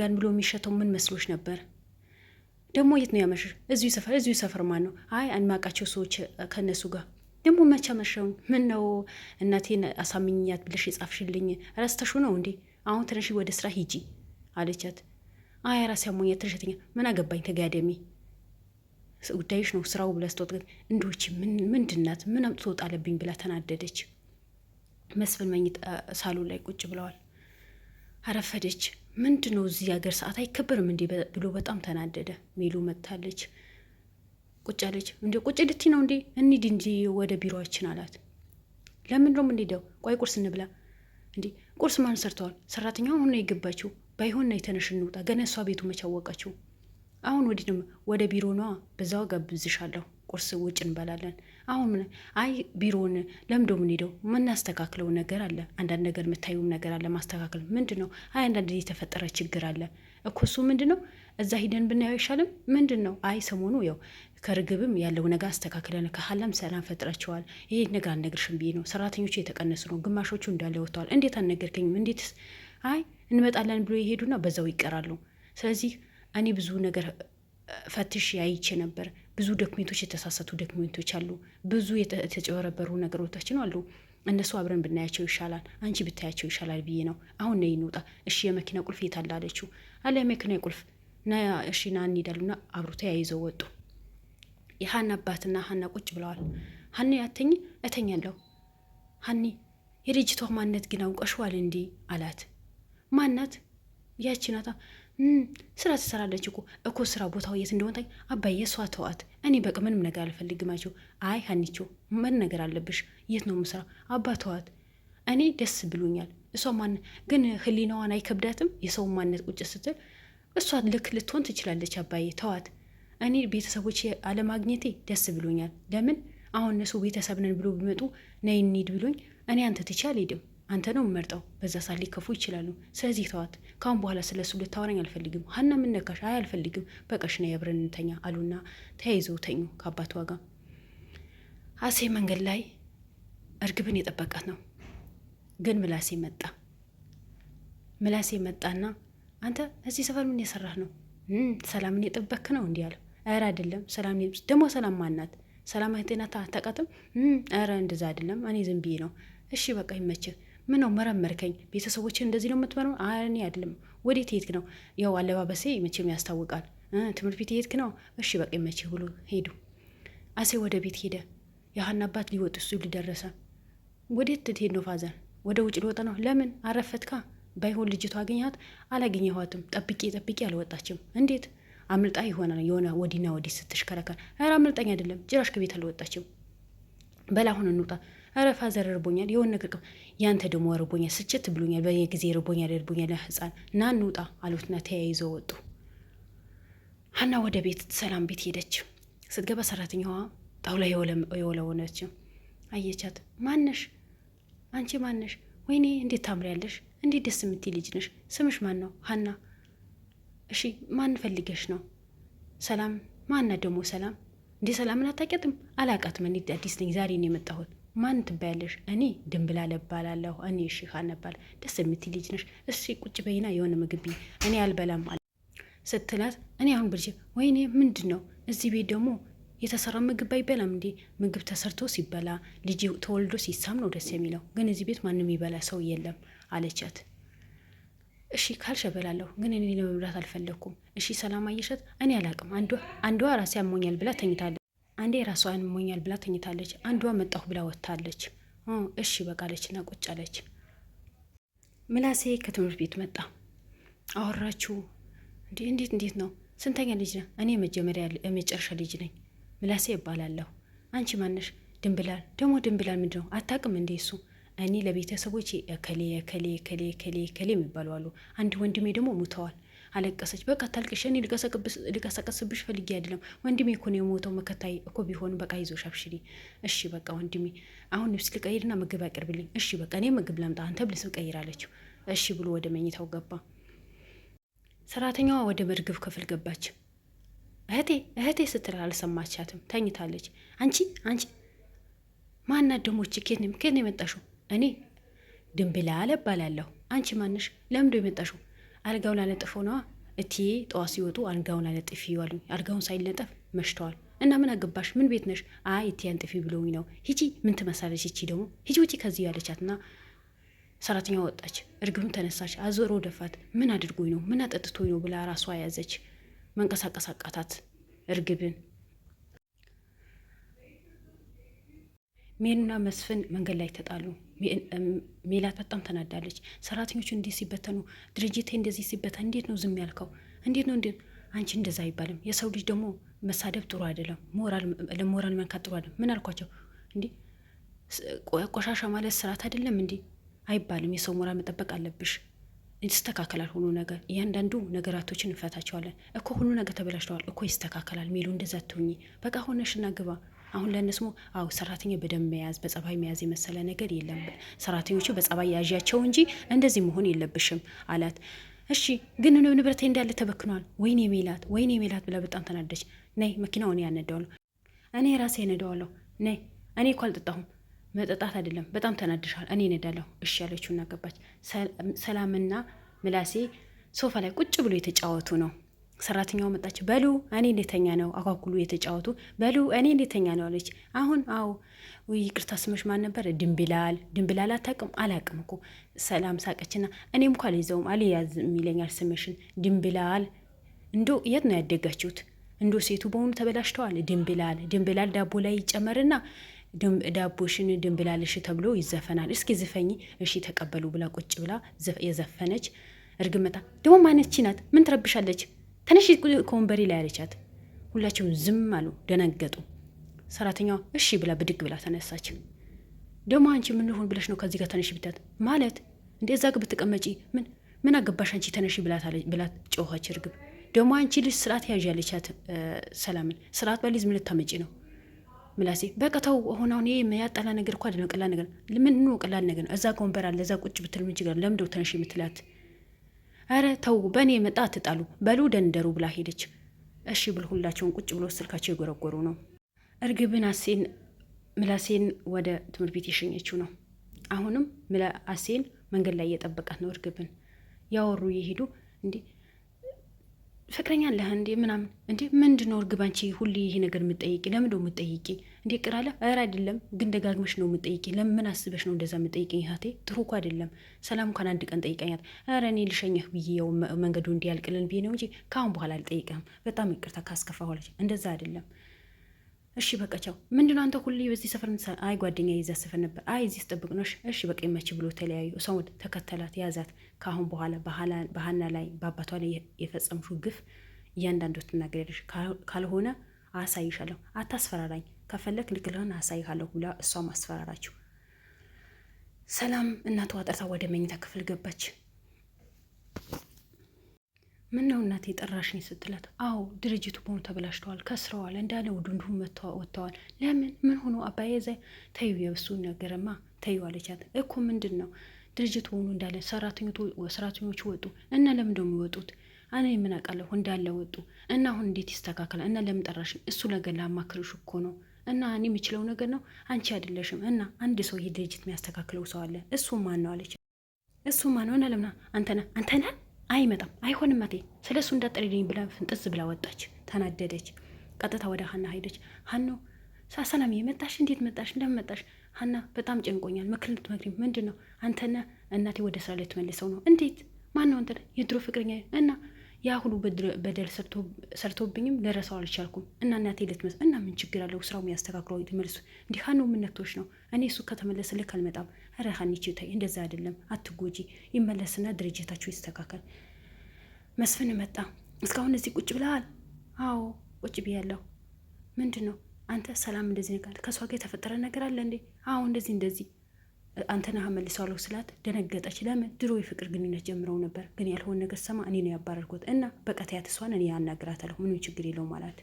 ጋን ብሎ የሚሸተው ምን መስሎሽ ነበር? ደግሞ የት ነው ያመሸሽ? እዚሁ ሰፈር ማን ነው? አይ አንማቃቸው ሰዎች ከነሱ ጋር ደግሞ መቼ መሸውን? ምን ነው እናቴን አሳምኛት ብለሽ የጻፍሽልኝ ረስተሹ ነው እንዴ? አሁን ተነሺ ወደ ስራ ሂጂ አለቻት። አይ ራሴ ያሞኛል ትንሽተኛ ምን አገባኝ ተጋደሚ ጉዳይሽ ነው ስራው ብላ ስትወጥ ግን እንዶች ምንድናት ምን አምጥቶ ጣለብኝ ብላ ተናደደች። መስፍን መኝታ ሳሎን ላይ ቁጭ ብለዋል። አረፈደች። ምንድነው እዚህ ሀገር ሰዓት አይከበርም እንዴ ብሎ በጣም ተናደደ። ሚሉ መጥታለች። ቁጭ አለች። እንዴ ቁጭ ልቲ ነው እንዴ? እንሂድ እንጂ ወደ ቢሮአችን አላት። ለምን ነው የምንሄደው? ቆይ ቁርስ እንብላ። እንዴ ቁርስ ማን ሰርተዋል? ሰራተኛው አሁን ነው የገባችው። ባይሆን ነው የተነሽ እንውጣ። ገና እሷ ቤቱ መች አወቀችው? አሁን ወዲህ ነው ወደ ቢሮ ነዋ። በዛው ጋብዝሻለሁ። ቁርስ ውጭ እንበላለን። አሁን አይ ቢሮን ለምዶ ምን ሄደው ምናስተካክለው ነገር አለ። አንዳንድ ነገር የምታዩም ነገር አለ ማስተካከል። ምንድነው? አይ አንዳንድ የተፈጠረ ችግር አለ እኮ እሱ ምንድነው? እዛ ሂደን ብናየው አይሻልም? ምንድነው? አይ ሰሞኑ ያው ከርግብም ያለው ነገር አስተካክለን ከሀላም ሰላም ፈጥራቸዋል። ይሄ ነገር አልነግርሽም ብዬ ነው። ሰራተኞቹ የተቀነሱ ነው፣ ግማሾቹ እንዳለ ወጥተዋል። እንዴት አልነገርከኝም? እንዴት? አይ እንመጣለን ብሎ ይሄዱና በዛው ይቀራሉ። ስለዚህ እኔ ብዙ ነገር ፈትሽ አይቼ ነበር። ብዙ ዶክሜንቶች የተሳሳቱ ዶክሜንቶች አሉ። ብዙ የተጨበረበሩ ነገሮችን አሉ። እነሱ አብረን ብናያቸው ይሻላል፣ አንቺ ብታያቸው ይሻላል ብዬ ነው። አሁን ነይ እንውጣ። እሺ የመኪና ቁልፍ የት አለ አለችው። አለ የመኪና ቁልፍ ና እሺ ና እንሄዳሉና አብሮ ተያይዘው ወጡ። የሀና አባትና ሀና ቁጭ ብለዋል። ሀኒ አተኝ እተኛለሁ። ሀኒ የልጅቷ ማንነት ግን አውቀሽዋል እንዴ አላት። ማናት? ያቺ ናታ። ስራ ትሰራለች እኮ ስራ ቦታው የት እንደሆነ ታይ። አባዬ እሷ ተዋት። እኔ በቃ ምንም ነገር አልፈልግማቸው። አይ ሀኒቾ ምን ነገር አለብሽ? የት ነው ምስራ? አባ ተዋት። እኔ ደስ ብሎኛል። እሷ ማን ግን ህሊናዋን አይከብዳትም? የሰው ማንነት ቁጭ ስትል እሷ ልክ ልትሆን ትችላለች። አባዬ ተዋት። እኔ ቤተሰቦች አለማግኘቴ ደስ ብሎኛል። ለምን አሁን እነሱ ቤተሰብ ነን ብሎ ቢመጡ ነይ እንሂድ ብሎኝ እኔ አንተ ትቼ አልሄድም። አንተ ነው የምመርጠው። በዛ ሳት ሊከፉ ይችላሉ። ስለዚህ ተዋት። ካሁን በኋላ ስለሱ ልታወራኝ አልፈልግም። ሀና ምን ነካሽ? አይ አልፈልግም። በቃሽ ነይ አብረን እንተኛ አሉና ተያይዘው ተኙ ከአባቷ ጋር። አሴ መንገድ ላይ እርግብን የጠበቃት ነው። ግን ምላሴ መጣ። ምላሴ መጣና አንተ እዚህ ሰፈር ምን የሰራህ ነው? ሰላምን የጠበክ ነው እንዲህ አለው። ኧረ አይደለም። ሰላም ደግሞ ሰላም ማናት? ሰላም እህቴና ታውቃትም? ኧረ እንደዛ አይደለም። እኔ ዝም ብዬ ነው። እሺ በቃ ይመችህ። ምን ነው መረመርከኝ? ቤተሰቦችን እንደዚህ ነው የምትመረው? እኔ አይደለም። ወዴት ሄድክ ነው? ያው አለባበሴ መቼም ያስታውቃል። ትምህርት ቤት ሄድክ ነው? እሺ በቃ ይመችህ ብሎ ሄዱ። አሴ ወደ ቤት ሄደ። የሀና አባት ሊወጡ እሱ ሊደረሰ ወዴት ትሄድ ነው ፋዘር? ወደ ውጭ ሊወጣ ነው። ለምን አረፈትካ? ባይሆን ልጅቷ አገኘሃት? አላገኘኋትም። ጠብቄ አልወጣችም። እንዴት አምልጣ ይሆናል? የሆነ ወዲና ወዲህ ስትሽከረከር። ኧረ አምልጣኝ አይደለም፣ ጭራሽ ከቤት አልወጣችም። በላ አሁን እንውጣ። ኧረ ፋዘር ርቦኛል፣ የሆነ ነገር ያንተ ደግሞ ርቦኛል፣ ስችት ብሎኛል፣ በየጊዜ ርቦኛል ህፃን ና እንውጣ አሉትና ተያይዘው ወጡ። ሀና ወደ ቤት ሰላም ቤት ሄደች። ስትገባ ሰራተኛዋ ጣውላ የወለወነች አየቻት። ማነሽ አንቺ? ማነሽ? ወይኔ እንዴት ታምሪያለሽ! እንዴት ደስ የምትይ ልጅ ነሽ! ስምሽ ማን ነው? ሀና። እሺ ማን ፈልገሽ ነው? ሰላም። ማናት ደግሞ ሰላም? እንዴ ሰላምን አታውቂያትም? አላውቃትም። እኔ አዲስ ነኝ፣ ዛሬ ነው የመጣሁት። ማን ትባያለሽ? እኔ ድንብላል እባላለሁ። እኔ እሺ ሀና እባላለሁ። ደስ የምትይ ልጅ ነሽ። እሺ ቁጭ በይና የሆነ ምግብ እኔ አልበላም ስትላት፣ እኔ አሁን ብልጭ ወይኔ ምንድን ነው እዚህ ቤት ደግሞ የተሰራ ምግብ አይበላም እንዴ? ምግብ ተሰርቶ ሲበላ ልጅ ተወልዶ ሲሳም ነው ደስ የሚለው። ግን እዚህ ቤት ማንም ይበላ ሰው የለም አለቻት። እሺ ካልሽ እበላለሁ፣ ግን እኔ ለመብላት አልፈለግኩም። እሺ ሰላም አየሻት? እኔ አላቅም። አንዷ ራሴ አሞኛል ብላ ተኝታለች። አንዴ ራሷ አሞኛል ብላ ተኝታለች። አንዷ መጣሁ ብላ ወጥታለች። እሺ በቃለችና ቁጭ አለች። ምላሴ ከትምህርት ቤት መጣ። አወራችሁ። እንዴት ነው? ስንተኛ ልጅ ነህ? እኔ የመጨረሻ ልጅ ነኝ። ምላሴ ይባላለሁ። አንቺ ማነሽ? ድንብላል። ደግሞ ድንብላል ምንድን ነው? አታውቅም እንዴ? እሱ እኔ ለቤተሰቦች ከሌ የሚባሉ አሉ። አንድ ወንድሜ ደግሞ ሙተዋል። አለቀሰች። በቃ ታልቅሽ። እኔ ልቀሰቀስብሽ ፈልጌ አይደለም። ወንድሜ እኮ ነው የሞተው። መከታይ እኮ ቢሆን በቃ ይዞሽ አብሽሪ። እሺ በቃ ወንድሜ አሁን ልብስ ልቀይርና ምግብ አቅርብልኝ። እሺ በቃ እኔ ምግብ ላምጣ፣ አንተ ልብስ ቀይር አለችው። እሺ ብሎ ወደ መኝታው ገባ። ሰራተኛዋ ወደ መርግብ ክፍል ገባች። እህቴ ስትል አልሰማቻትም፣ ተኝታለች። አንቺ ማናት ደሞች? ኬት ነው የመጣሽው? እኔ ድንብላል እባላለሁ። አንቺ ማነሽ? ለምንድን የመጣሽው? አልጋውን አለጥፈው ነዋ እትዬ ጠዋት ሲወጡ አልጋውን አለጥፊ ይዋሉኝ። አልጋውን ሳይለጠፍ መሽተዋል። እና ምን አገባሽ? ምን ቤት ነሽ? አይ እትዬ አንጥፊ ብለውኝ ነው። ሂጂ። ምን ትመስላለች እቺ ደግሞ? ሂጂ ውጪ ከዚህ ያለቻትና ሰራተኛ ወጣች። እርግብም ተነሳች። አዞሮ ደፋት። ምን አድርጎኝ ነው? ምን አጠጥቶኝ ነው ብላ ራሷ ያዘች። መንቀሳቀስ አቃታት እርግብን። ሜሉና መስፍን መንገድ ላይ ተጣሉ። ሜላት በጣም ተናዳለች። ሰራተኞቹ እንዲህ ሲበተኑ፣ ድርጅቴ እንደዚህ ሲበተን እንዴት ነው ዝም ያልከው? እንዴት ነው አንቺ እንደዛ አይባልም። የሰው ልጅ ደግሞ መሳደብ ጥሩ አይደለም። ለሞራል መንካት ጥሩ አይደለም። ምን አልኳቸው? እንዲህ ቆሻሻ ማለት ስርዓት አይደለም እንዲህ አይባልም። የሰው ሞራል መጠበቅ አለብሽ። ይስተካከላል ሁሉ ነገር። እያንዳንዱ ነገራቶችን እንፈታቸዋለን እኮ። ሁሉ ነገር ተበላሽተዋል እኮ ይስተካከላል። ሜሉ እንደዛ ትሁኚ በቃ ሆነሽና ግባ። አሁን ለእነስሞ አው ሰራተኛ በደንብ መያዝ በጸባይ መያዝ የመሰለ ነገር የለም። ሰራተኞቹ በጸባይ ያዣቸው እንጂ እንደዚህ መሆን የለብሽም አላት። እሺ ግን ንብረቴ እንዳለ ተበክኗል። ወይኔ ሜላት ብላ በጣም ተናደች። ነይ መኪናውን ያነዳዋለሁ እኔ ራሴ ያነዳዋለሁ። ነይ እኔ እኮ አልጠጣሁም። መጠጣት አይደለም በጣም ተናድሻል። እኔ እነዳለሁ። እሺ ያለችው እና ገባች። ሰላምና ምላሴ ሶፋ ላይ ቁጭ ብሎ የተጫወቱ ነው። ሰራተኛው መጣች። በሉ እኔ እንዴተኛ ነው አጓጉሉ የተጫወቱ። በሉ እኔ እንዴተኛ ነው አለች። አሁን አዎ ይቅርታ ስምሽ ማን ነበር? ድንብላል አታውቅም? አላውቅም እኮ ሰላም ሳቀችና እኔም እኮ አልይዘውም አልያዝም ይለኛል ስምሽን ድንብላል። እንዶ የት ነው ያደጋችሁት? እንዶ ሴቱ በሆኑ ተበላሽተዋል። ድንብላል ዳቦ ላይ ይጨመርና ዳቦሽን ድንብላልሽ ተብሎ ይዘፈናል። እስኪ ዝፈኝ። እሺ ተቀበሉ ብላ ቁጭ ብላ የዘፈነች። እርግብ መጣ። ደግሞ ማነች ናት? ምን ትረብሻለች? ተነሽ ከወንበሬ ላይ ያለቻት። ሁላቸውም ዝም አሉ፣ ደነገጡ። ሰራተኛዋ እሺ ብላ ብድግ ብላ ተነሳች። ደግሞ አንቺ ምን ሆን ብለሽ ነው ከዚህ ጋር ተነሽ ብታት ማለት እንደ እዛ ግብ ትቀመጪ ምን አገባሽ አንቺ ተነሽ ብላት ጮኸች። እርግብ ደግሞ አንቺ ልጅ ስርዓት ያዥ ያለቻት ሰላምን። ስርዓት ባሊዝ ምን ልታመጪ ነው? ምላሴ በቃ ተው። አሁን ይሄ ያጣላ ነገር እኮ አይደለም፣ ቀላል ነገር። ምን ነው ቀላል ነገር ነው? እዛ ወንበር አለ፣ እዛ ቁጭ ብትል ምን ችግር? ለምንድነው ተነሽ የምትላት? አረ ተው፣ በእኔ የመጣ አትጣሉ፣ በሉ ደንደሩ ብላ ሄደች። እሺ ብሎ ሁላቸውን ቁጭ ብሎ ስልካቸው የጎረጎሩ ነው። እርግብን ምላሴን ወደ ትምህርት ቤት የሸኘችው ነው። አሁንም አሴን መንገድ ላይ እየጠበቃት ነው። እርግብን ያወሩ እየሄዱ እንዲህ ፍቅረኛ አለህ እንዴ ምናምን እንዴ ምንድነው እርግብ አንቺ ሁሌ ይሄ ነገር የምትጠይቂ? ለምን ነው የምትጠይቂ እንዴ? ቅራለ አረ አይደለም ግን ደጋግመሽ ነው የምትጠይቂ። ለምን አስበሽ ነው እንደዛ የምትጠይቂ? ይሃቴ ጥሩ እኮ አይደለም። ሰላም እንኳን አንድ ቀን ጠይቀኛት። አረ እኔ ልሸኘህ ብዬ ያው መንገዱ እንዲያልቅልን ብዬ ነው እንጂ ካሁን በኋላ አልጠይቅህም። በጣም ይቅርታ ካስከፋሁልሽ። እንደዛ አይደለም። እሺ በቃ ቻው። ምንድነው አንተ ሁሌ በዚህ ሰፈር አይ ጓደኛ ይዛ ሰፈር ነበር። አይ እዚህ ስጠብቅ ነው። እሺ በቃ ይመች ብሎ ተለያዩ። ሰው ተከተላት፣ ያዛት። ካሁን በኋላ በሃና ላይ በአባቷ ላይ የፈጸምሽው ግፍ እያንዳንዱ ትናገሪያለሽ። ካልሆነ አሳይሻለሁ። አታስፈራራኝ። ከፈለክ ልክልህን አሳይሃለሁ ብላ እሷም አስፈራራችሁ። ሰላም እናቷ ጠርታ ወደ መኝታ ክፍል ገባች። ምን ነው እናቴ ጠራሽኝ ስትላት፣ አዎ ድርጅቱ በሆኑ ተበላሽተዋል፣ ከስረዋል፣ እንዳለ ውድንዱ ወጥተዋል። ለምን ምን ሆኖ አባዬ ዘ ተዩ የብሱ ነገርማ ተዩ አለቻት። እኮ ምንድን ነው ድርጅቱ ሆኑ እንዳለ ሰራተኞቹ ወጡ እና ለምን ደሞ የሚወጡት? እኔ ምን አውቃለሁ እንዳለ ወጡ እና አሁን እንዴት ይስተካከላል? እና ለምን ጠራሽኝ? እሱ ነገር ላማክርሽ እኮ ነው እና እኔ የምችለው ነገር ነው አንቺ አይደለሽም። እና አንድ ሰው ይሄ ድርጅት የሚያስተካክለው ሰው አለ። እሱ ማን ነው አለች። እሱ ማን ነው? እና ለምን አንተና አይመጣም፣ አይሆንም ማቴ ስለ እሱ እንዳጠሪልኝ ብላ ፍንጥዝ ብላ ወጣች። ተናደደች። ቀጥታ ወደ ሀና ሄደች። ሀኖ ሰላም መጣሽ? እንዴት መጣሽ? ለምን መጣሽ? ሀና በጣም ጨንቆኛል፣ ምክር ልትመክሪኝ? ምንድን ነው? አንተና እናቴ ወደ ስራ ላይ ትመልሰው ነው። እንዴት? ማን ነው አንተ? የድሮ ፍቅረኛ እና ያ ሁሉ በደል ሰርቶብኝም ልረሳው አልቻልኩም። እና እናቴ ልትመስ እና ምን ችግር አለው? ስራው የሚያስተካክለው ትመልሱ። እንዲህ ሀኖ ምነቶች ነው? እኔ እሱ ከተመለሰ ልክ አልመጣም። ኧረ ሀኒች ታይ፣ እንደዛ አይደለም፣ አትጎጂ። ይመለስና ድርጅታችሁ ይስተካከል። መስፍን መጣ። እስካሁን እዚህ ቁጭ ብለሃል? አዎ ቁጭ ብያለሁ። ምንድን ነው አንተ? ሰላም እንደዚህ ነገር ከእሷ ጋር የተፈጠረ ነገር አለ እንዴ? አዎ እንደዚህ አንተና መልሰዋለሁ ስላት ደነገጠች። ለምን? ድሮ የፍቅር ግንኙነት ጀምረው ነበር፣ ግን ያልሆነ ነገር ሰማ። እኔ ነው ያባረርኩት እና በቃ ተያት፣ እሷን እኔ ያናግራታለሁ፣ ምንም ችግር የለውም አላት።